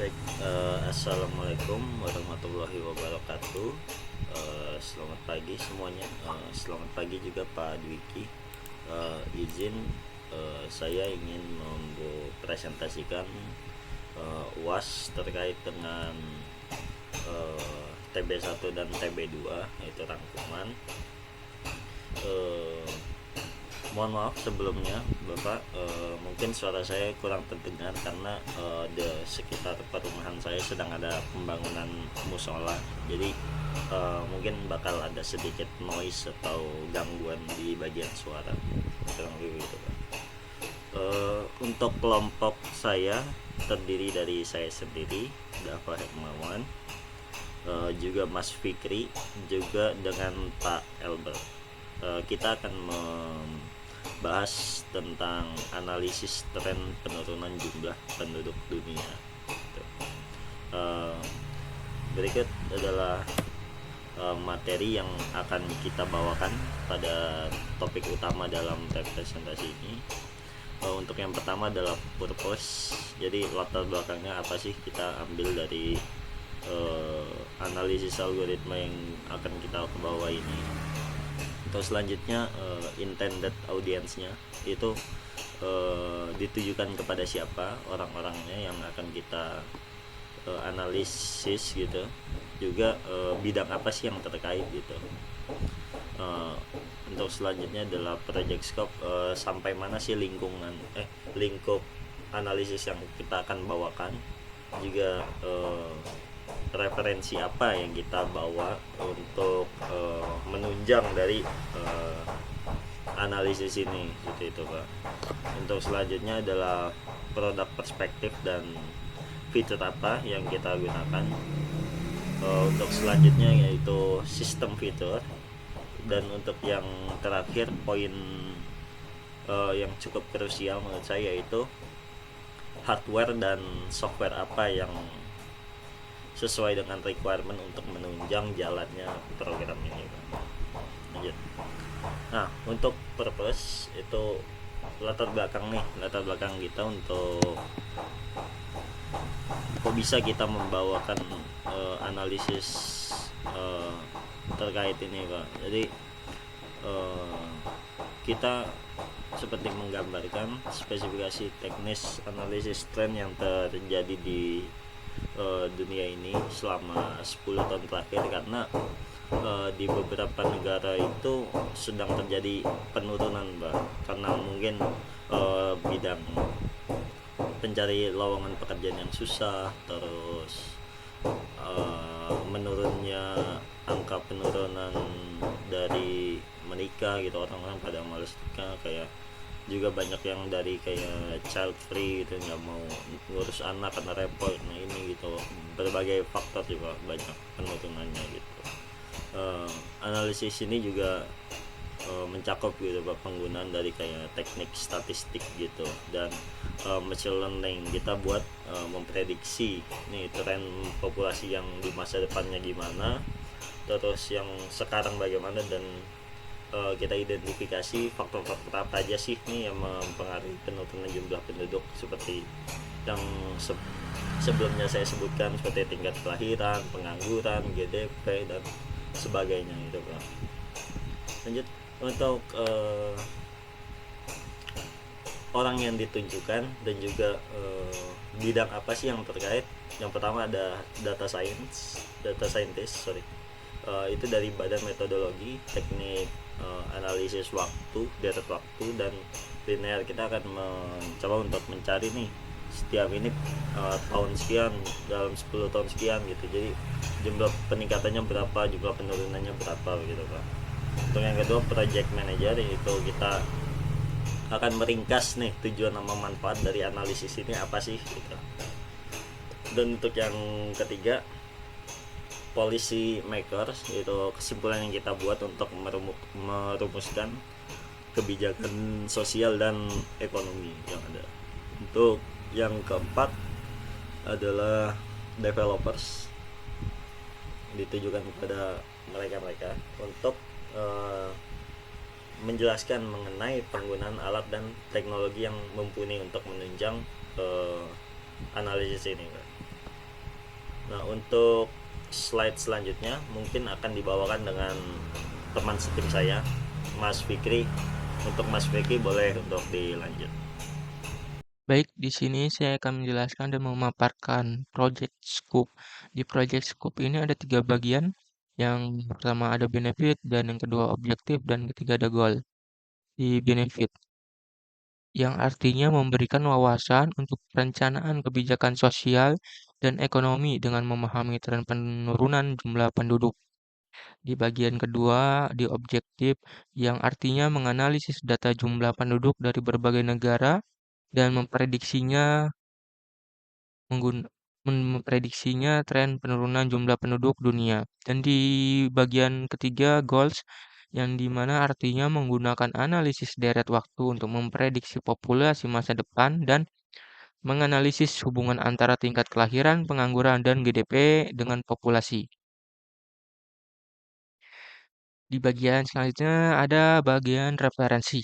Baik, assalamualaikum warahmatullahi wabarakatuh. Selamat pagi semuanya. Selamat pagi juga Pak Dwiki. Izin saya ingin mempresentasikan UAS terkait dengan TB1 dan TB2, yaitu rangkuman. Eh, Mohon maaf sebelumnya Bapak, mungkin suara saya kurang terdengar karena di sekitar perumahan saya sedang ada pembangunan musola. Jadi mungkin bakal ada sedikit noise atau gangguan di bagian suara. Kurang lebih itu Pak. Untuk kelompok saya terdiri dari saya sendiri, Dafa Hekmawan, juga Mas Fikri, juga dengan Pak Elber. Kita akan bahas tentang analisis tren penurunan jumlah penduduk dunia. Berikut adalah materi yang akan kita bawakan pada topik utama dalam presentasi ini. Untuk yang pertama adalah purpose. Jadi latar belakangnya apa sih, kita ambil dari analisis algoritma yang akan kita bawa ini. Terus selanjutnya intended audience-nya itu ditujukan kepada siapa orang-orangnya yang akan kita analisis gitu. Juga bidang apa sih yang terkait gitu. Untuk selanjutnya adalah project scope, sampai mana sih lingkup analisis yang kita akan bawakan. Juga referensi apa yang kita bawa untuk menunjang dari analisis ini gitu itu Pak. Untuk selanjutnya adalah produk perspektif dan fitur apa yang kita gunakan. Untuk selanjutnya yaitu sistem fitur, dan untuk yang terakhir poin yang cukup krusial menurut saya yaitu hardware dan software apa yang sesuai dengan requirement untuk menunjang jalannya program ini. Lanjut. Nah, untuk purpose itu latar belakang kita untuk kok bisa kita membawakan analisis terkait ini Pak. Jadi kita seperti menggambarkan spesifikasi teknis analisis tren yang terjadi di dunia ini selama 10 tahun terakhir, karena di beberapa negara itu sedang terjadi penurunan Mbak, karena mungkin bidang pencari lowongan pekerjaan yang susah, terus menurunnya angka penurunan dari menikah gitu, orang-orang pada males nikah, kayak juga banyak yang dari kayak child free gitu, nggak mau ngurus anak karena repot. Nah ini gitu, berbagai faktor juga banyak penurunannya gitu. Analisis ini juga mencakup gitu Pak, penggunaan dari kayak teknik statistik gitu dan machine learning kita buat memprediksi nih tren populasi yang di masa depannya gimana, terus yang sekarang bagaimana, dan kita identifikasi faktor-faktor apa aja sih nih yang mempengaruhi penurunan jumlah penduduk, seperti yang sebelumnya saya sebutkan, seperti tingkat kelahiran, pengangguran, GDP dan sebagainya gitu Pak. Lanjut, untuk orang yang ditunjukkan dan juga bidang apa sih yang terkait. Yang pertama ada data scientist, itu dari badan metodologi teknik analisis waktu, data waktu dan linear. Kita akan mencoba untuk mencari nih setiap ini tahun sekian, dalam 10 tahun sekian gitu, jadi jumlah peningkatannya berapa, jumlah penurunannya berapa gitu Pak. Untuk yang kedua project manager, yaitu kita akan meringkas nih tujuan sama manfaat dari analisis ini apa sih gitu. Dan untuk yang ketiga policy makers, yaitu kesimpulan yang kita buat untuk merumuskan kebijakan sosial dan ekonomi yang ada. Untuk yang keempat adalah developers, ditujukan kepada mereka untuk menjelaskan mengenai penggunaan alat dan teknologi yang mumpuni untuk menunjang analisis ini Pak. Nah, untuk slide selanjutnya mungkin akan dibawakan dengan teman setim saya, Mas Fikri. Untuk Mas Fikri boleh untuk dilanjut. Baik, di sini saya akan menjelaskan dan memaparkan project scope. Di project scope ini ada tiga bagian. Yang pertama ada benefit, dan yang kedua objektif, dan ketiga ada goal. Di benefit, yang artinya memberikan wawasan untuk perencanaan kebijakan sosial dan ekonomi dengan memahami tren penurunan jumlah penduduk. Di bagian kedua, di objektif, yang artinya menganalisis data jumlah penduduk dari berbagai negara dan memprediksinya tren penurunan jumlah penduduk dunia. Dan di bagian ketiga, goals, yang dimana artinya menggunakan analisis deret waktu untuk memprediksi populasi masa depan dan menganalisis hubungan antara tingkat kelahiran, pengangguran, dan GDP dengan populasi. Di bagian selanjutnya ada bagian referensi.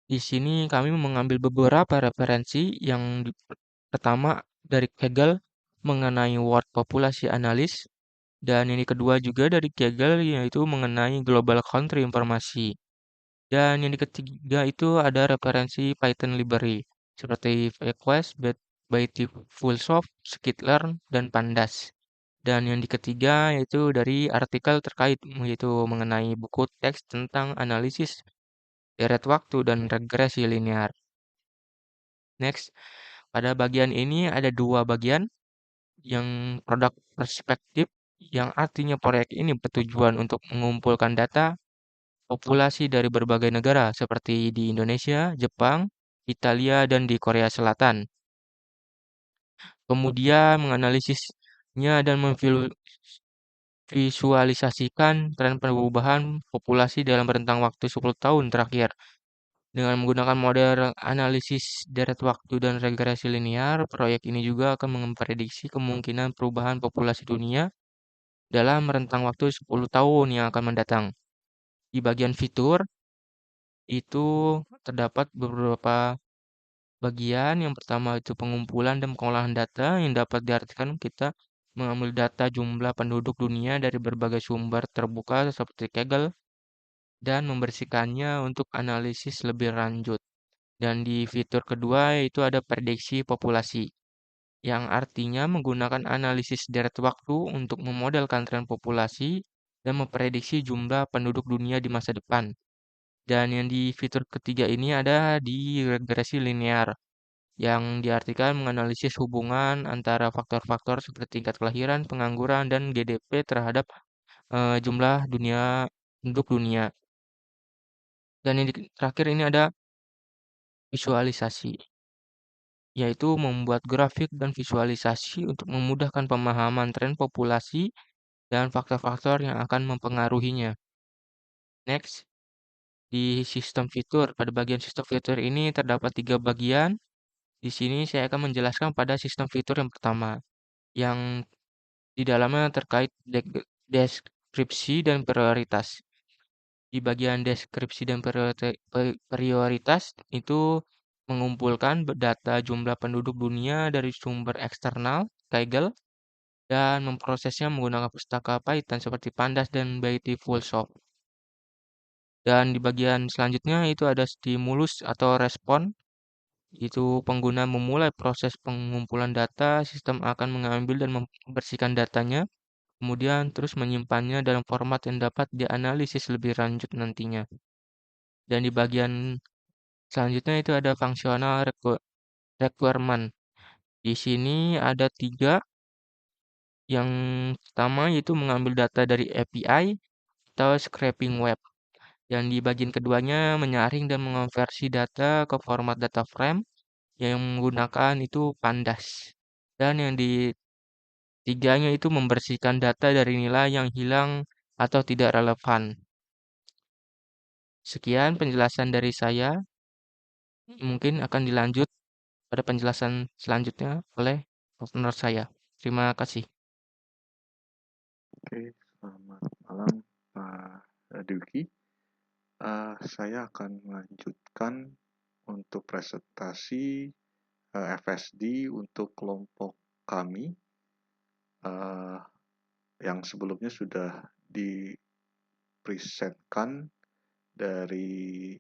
Di sini kami mengambil beberapa referensi pertama dari Kaggle mengenai World Population Analysis, dan ini kedua juga dari Kaggle yaitu mengenai Global Country Informasi. Dan yang ketiga itu ada referensi Python library seperti Request, Fullsoft, Skitlearn, dan Pandas. Dan yang ketiga yaitu dari artikel terkait yaitu mengenai buku teks tentang analisis deret waktu dan regresi linear. Next, pada bagian ini ada dua bagian, yang produk perspektif, yang artinya proyek ini bertujuan untuk mengumpulkan data populasi dari berbagai negara seperti di Indonesia, Jepang, Italia, dan di Korea Selatan. Kemudian menganalisisnya dan memvisualisasikan tren perubahan populasi dalam rentang waktu 10 tahun terakhir. Dengan menggunakan model analisis deret waktu dan regresi linear, proyek ini juga akan memprediksi kemungkinan perubahan populasi dunia dalam rentang waktu 10 tahun yang akan mendatang. Di bagian fitur, itu terdapat beberapa bagian. Yang pertama itu pengumpulan dan pengolahan data, yang dapat diartikan kita mengambil data jumlah penduduk dunia dari berbagai sumber terbuka seperti Kaggle dan membersihkannya untuk analisis lebih lanjut. Dan di fitur kedua yaitu ada prediksi populasi, yang artinya menggunakan analisis deret waktu untuk memodelkan tren populasi dan memprediksi jumlah penduduk dunia di masa depan. Dan yang di fitur ketiga ini ada di regresi linear, yang diartikan menganalisis hubungan antara faktor-faktor seperti tingkat kelahiran, pengangguran, dan GDP terhadap jumlah penduduk dunia. Dan yang terakhir ini ada visualisasi, yaitu membuat grafik dan visualisasi untuk memudahkan pemahaman tren populasi dan faktor-faktor yang akan mempengaruhinya. Next, di sistem fitur. Pada bagian sistem fitur ini terdapat tiga bagian. Di sini saya akan menjelaskan pada sistem fitur yang pertama, yang di dalamnya terkait deskripsi dan prioritas. Di bagian deskripsi dan prioritas itu mengumpulkan data jumlah penduduk dunia dari sumber eksternal, Kaggle, dan memprosesnya menggunakan pustaka Python seperti Pandas dan Fullsoft. Dan di bagian selanjutnya itu ada stimulus atau respon. Itu pengguna memulai proses pengumpulan data, sistem akan mengambil dan membersihkan datanya, kemudian terus menyimpannya dalam format yang dapat dianalisis lebih lanjut nantinya. Dan di bagian selanjutnya itu ada fungsional requirement. Di sini ada tiga. Yang pertama yaitu mengambil data dari API atau scraping web. Yang di bagian keduanya menyaring dan mengonversi data ke format data frame yang menggunakan itu Pandas. Dan yang di tiganya itu membersihkan data dari nilai yang hilang atau tidak relevan. Sekian penjelasan dari saya. Mungkin akan dilanjut pada penjelasan selanjutnya oleh partner saya. Terima kasih. Oke, selamat malam Pak Dwiki. Saya akan melanjutkan untuk presentasi FSD untuk kelompok kami. uh, yang sebelumnya sudah dipresentkan dari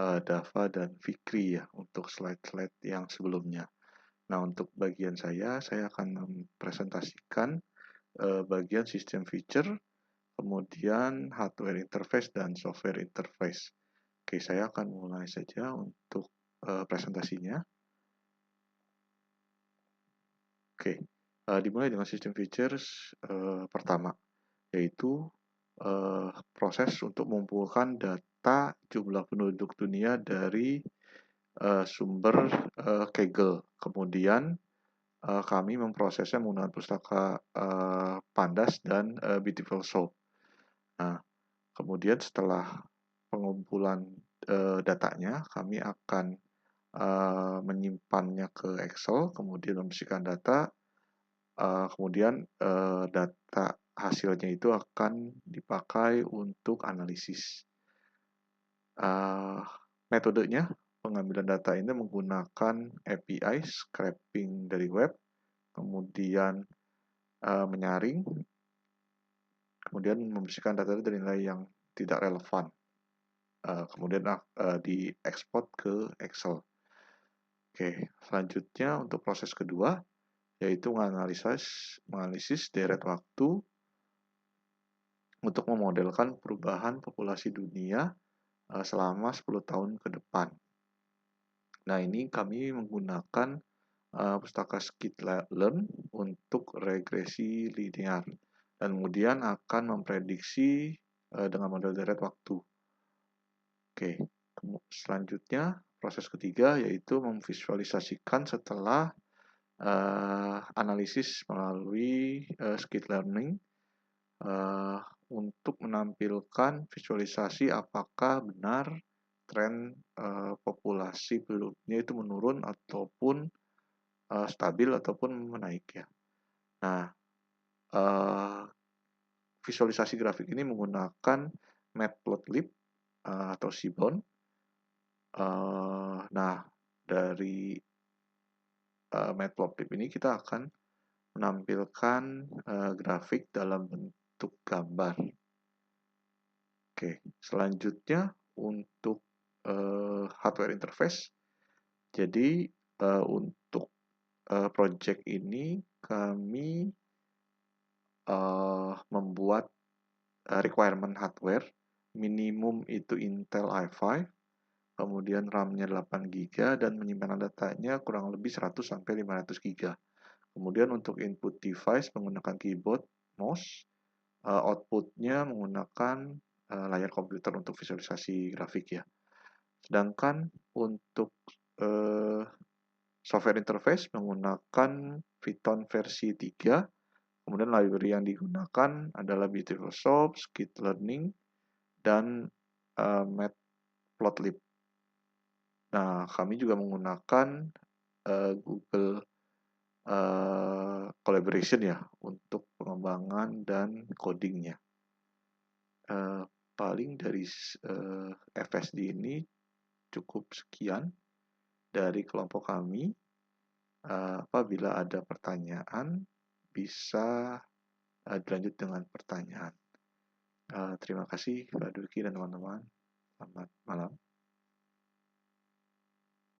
Dava dan Fikri ya untuk slide-slide yang sebelumnya. Nah, untuk bagian saya akan mempresentasikan bagian sistem feature, kemudian hardware interface dan software interface. Oke, saya akan mulai saja untuk presentasinya. Oke, dimulai dengan sistem features pertama, yaitu proses untuk mengumpulkan data jumlah penduduk dunia dari sumber Kaggle. Kemudian kami memprosesnya menggunakan pustaka Pandas dan Beautiful Soup. Nah, kemudian setelah pengumpulan datanya, kami akan menyimpannya ke Excel, kemudian membersihkan data, kemudian data hasilnya itu akan dipakai untuk analisis. Metodenya pengambilan data ini menggunakan API scraping dari web, kemudian menyaring, kemudian membersihkan data dari nilai yang tidak relevan, kemudian diekspor ke Excel. Oke, selanjutnya untuk proses kedua, yaitu menganalisis deret waktu untuk memodelkan perubahan populasi dunia selama 10 tahun ke depan. Nah, ini kami menggunakan pustaka Scikit-learn untuk regresi linear dan kemudian akan memprediksi dengan model deret waktu. Oke, selanjutnya proses ketiga yaitu memvisualisasikan setelah analisis melalui Scikit-learning untuk menampilkan visualisasi apakah benar tren populasi penduduknya itu menurun ataupun stabil ataupun menaik ya. Nah, visualisasi grafik ini menggunakan Matplotlib atau Seaborn. Nah, dari Matplotlib ini kita akan menampilkan grafik dalam bentuk gambar. Oke, selanjutnya untuk hardware interface. Jadi untuk project ini kami membuat requirement hardware minimum itu Intel i5, kemudian RAM-nya 8 GB dan penyimpanan datanya kurang lebih 100 sampai 500 GB. Kemudian untuk input device menggunakan keyboard, mouse, output-nya menggunakan layar komputer untuk visualisasi grafik ya. Sedangkan untuk software interface menggunakan Python versi 3, kemudian library yang digunakan adalah Beautiful Soup, Scikit-learning, dan Matplotlib. Nah, kami juga menggunakan Google Collaboration ya untuk pengembangan dan codingnya. Paling dari FSD ini cukup sekian dari kelompok kami. Apabila ada pertanyaan, bisa dilanjut dengan pertanyaan. Terima kasih Pak Duki dan teman-teman. Selamat malam.